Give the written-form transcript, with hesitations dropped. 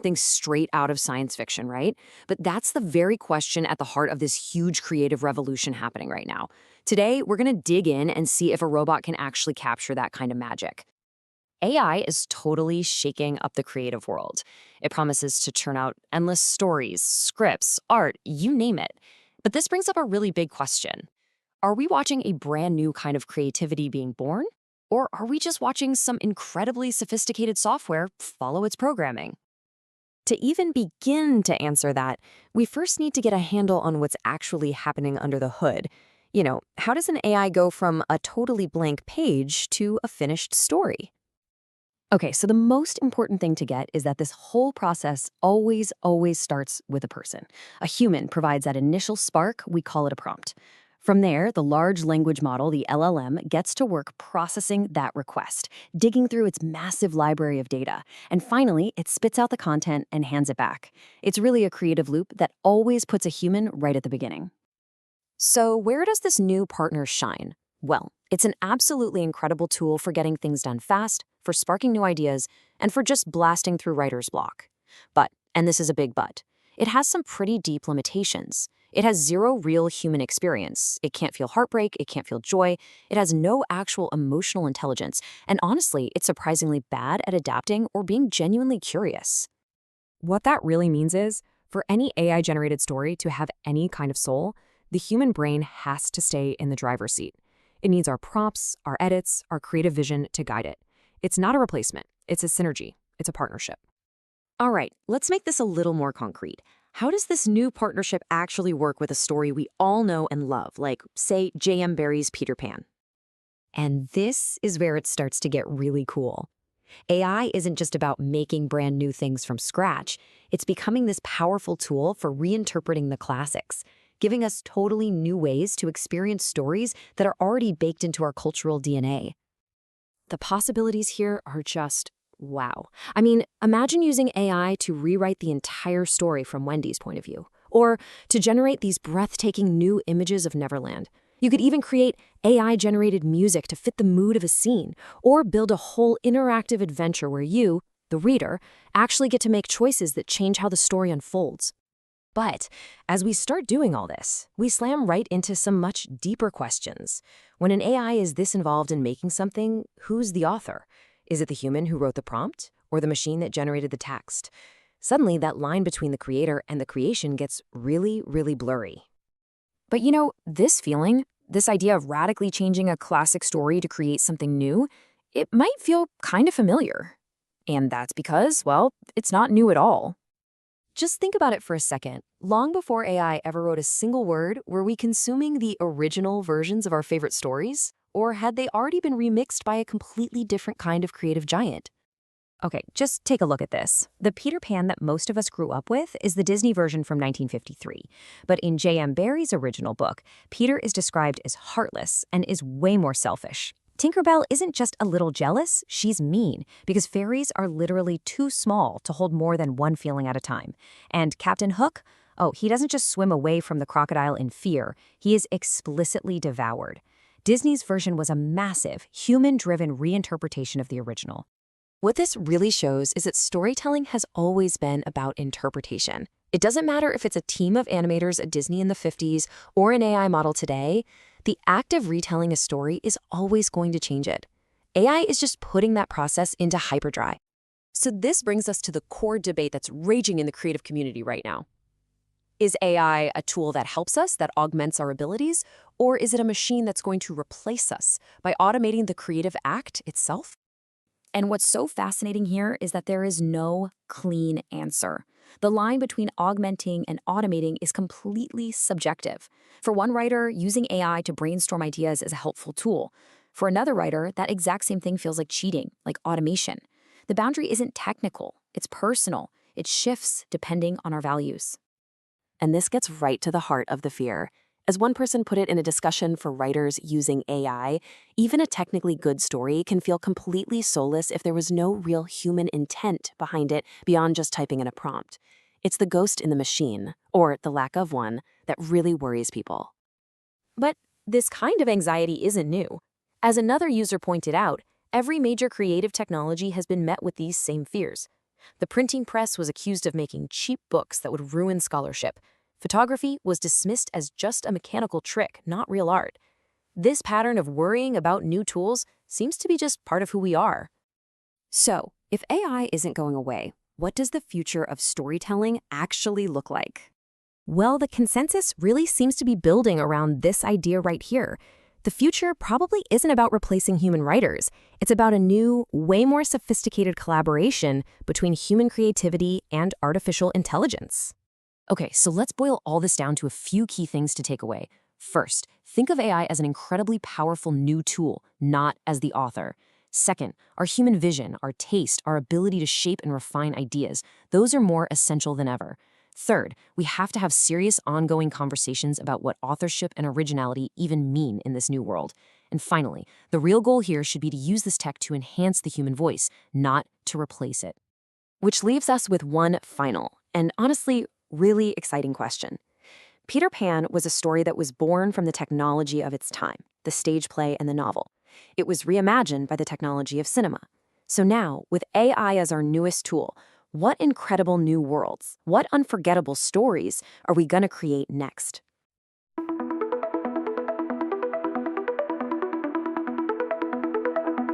something straight out of science fiction, right? But that's the very question at the heart of this huge creative revolution happening right now. Today, we're going to dig in and see if a robot can actually capture that kind of magic. AI is totally shaking up the creative world. It promises to churn out endless stories, scripts, art, you name it. But this brings up a really big question. Are we watching a brand new kind of creativity being born? Or are we just watching some incredibly sophisticated software follow its programming? To even begin to answer that, we first need to get a handle on what's actually happening under the hood. How does an AI go from a totally blank page to a finished story? Okay, so the most important thing to get is that this whole process always starts with a person. A human provides that initial spark, we call it a prompt. From there, the large language model, the LLM, gets to work processing that request, digging through its massive library of data. And finally, it spits out the content and hands it back. It's really a creative loop that always puts a human right at the beginning. So where does this new partner shine? Well, it's an absolutely incredible tool for getting things done fast, for sparking new ideas, and for just blasting through writer's block. But, and this is a big but, it has some pretty deep limitations. It has zero real human experience. It can't feel heartbreak, it can't feel joy, it has no actual emotional intelligence, and honestly, it's surprisingly bad at adapting or being genuinely curious. What that really means is, for any AI-generated story to have any kind of soul, the human brain has to stay in the driver's seat. It needs our prompts, our edits, our creative vision to guide it. It's not a replacement, it's a synergy, it's a partnership. All right, let's make this a little more concrete. How does this new partnership actually work with a story we all know and love, like, say, J.M. Barrie's Peter Pan? And this is where it starts to get really cool. AI isn't just about making brand new things from scratch. It's becoming this powerful tool for reinterpreting the classics, giving us totally new ways to experience stories that are already baked into our cultural DNA. The possibilities here are just wow. I mean, imagine using AI to rewrite the entire story from Wendy's point of view, or to generate these breathtaking new images of Neverland. You could even create AI-generated music to fit the mood of a scene, or build a whole interactive adventure where you, the reader, actually get to make choices that change how the story unfolds. But as we start doing all this, we slam right into some much deeper questions. When an AI is this involved in making something, who's the author? Is it the human who wrote the prompt, or the machine that generated the text? Suddenly, that line between the creator and the creation gets really blurry. But this feeling, this idea of radically changing a classic story to create something new, it might feel kind of familiar. And that's because, well, it's not new at all. Just think about it for a second. Long before AI ever wrote a single word, were we consuming the original versions of our favorite stories? Or had they already been remixed by a completely different kind of creative giant? Okay, just take a look at this. The Peter Pan that most of us grew up with is the Disney version from 1953. But in J.M. Barrie's original book, Peter is described as heartless and is way more selfish. Tinkerbell isn't just a little jealous, she's mean, because fairies are literally too small to hold more than one feeling at a time. And Captain Hook? Oh, he doesn't just swim away from the crocodile in fear, he is explicitly devoured. Disney's version was a massive, human-driven reinterpretation of the original. What this really shows is that storytelling has always been about interpretation. It doesn't matter if it's a team of animators at Disney in the 50s or an AI model today, the act of retelling a story is always going to change it. AI is just putting that process into hyperdrive. So this brings us to the core debate that's raging in the creative community right now. Is AI a tool that helps us, that augments our abilities, or is it a machine that's going to replace us by automating the creative act itself? And what's so fascinating here is that there is no clean answer. The line between augmenting and automating is completely subjective. For one writer, using AI to brainstorm ideas is a helpful tool. For another writer, that exact same thing feels like cheating, like automation. The boundary isn't technical, it's personal. It shifts depending on our values. And this gets right to the heart of the fear. As one person put it in a discussion for writers using AI, even a technically good story can feel completely soulless if there was no real human intent behind it beyond just typing in a prompt. It's the ghost in the machine, or the lack of one, that really worries people. But this kind of anxiety isn't new. As another user pointed out, every major creative technology has been met with these same fears. The printing press was accused of making cheap books that would ruin scholarship. Photography was dismissed as just a mechanical trick, not real art. This pattern of worrying about new tools seems to be just part of who we are. So, if AI isn't going away, what does the future of storytelling actually look like? Well, the consensus really seems to be building around this idea right here. The future probably isn't about replacing human writers. It's about a new, way more sophisticated collaboration between human creativity and artificial intelligence. Okay, so let's boil all this down to a few key things to take away. First, think of AI as an incredibly powerful new tool, not as the author. Second, our human vision, our taste, our ability to shape and refine ideas, those are more essential than ever. Third, we have to have serious ongoing conversations about what authorship and originality even mean in this new world. And finally, the real goal here should be to use this tech to enhance the human voice, not to replace it. Which leaves us with one final, and honestly, really exciting question. Peter Pan was a story that was born from the technology of its time, the stage play and the novel. It was reimagined by the technology of cinema. So now, with AI as our newest tool, what incredible new worlds, what unforgettable stories are we going to create next?